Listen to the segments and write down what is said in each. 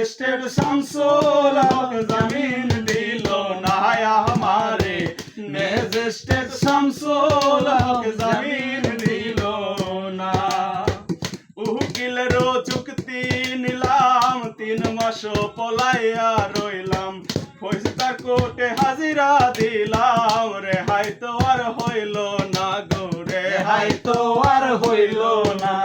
Magistrate Shamsul হক জামিন দিল না আমারে, ম্যাজিস্ট্রেট শামসুল হক জামিন দিল না। উকিলেরও চুক্তি নিলাম, 3 মাস পলাইয়া রইলাম, ফৌজদার কোর্টে হাজিরা দিলাম, রেহাই তো আর হইল না গো, রেহাই তো আর হইল না।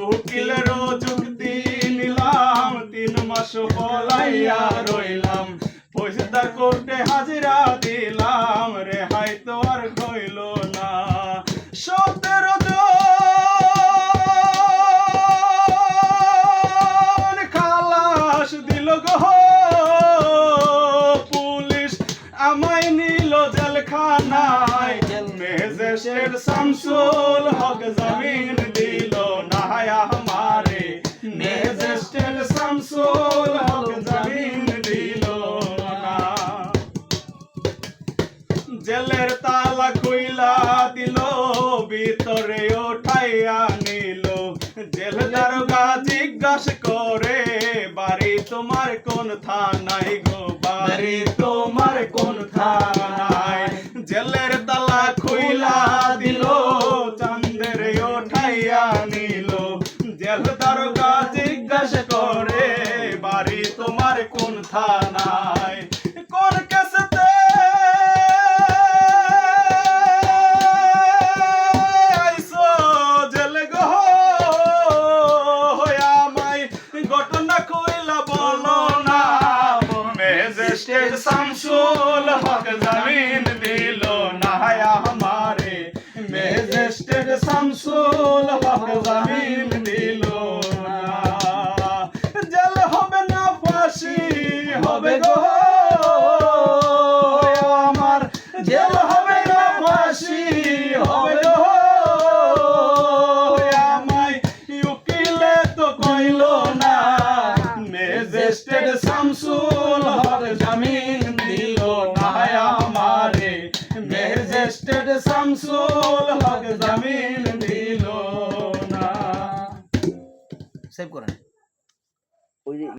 উকিলেরও চুক্তি নিলাম, 3 মাস পলাইয়া রইলাম, ফৌজদার কোর্টে হাজিরা দিলাম, রেহাই তো আর হইল না। 17 জন খালাস দিল গো, পুলিশ আমায় নিল জেলখানায়, ম্যাজিস্ট্রেট শামসুল হক জামিন দিল না আমারে, ম্যাজিস্ট্রেট শামসুল হক জামিন দিল না। জেলের তালা খুইলা দিল, ভিতরে উঠাইয়া নিল, জেল দারোগা জিজ্ঞাসা করে, বাড়ি তোমার কোন থানায় গো, বাড়ি তোমার কোন থানায়। জেলের তালা খুইলা দিল, চাঁদের উঠাইয়া নিল, জেল দারোগা জিজ্ঞাসা করে, বাড়ি তোমার কোন থানায়। কোন কেসেতে আইছো জেলে গো, আমায় ঘটনা কইলা বলো না, ম্যাজিস্ট্রেট শামসুল হক জামিন দিল না আমারে, ম্যাজিস্ট্রেট শামসুল হক জামিন দিল না। জেল হবে না ফাঁসি হবে গো আমার, জেল হবে না ফাঁসি হবে গো আমায়, উকিলে তো কইল না, ম্যাজিস্ট্রেট শামসুল হক জামিন দিল না আমারে, ম্যাজিস্ট্রেট শামসুল হক জামিন দিল না। সেভ করেন। ওই যে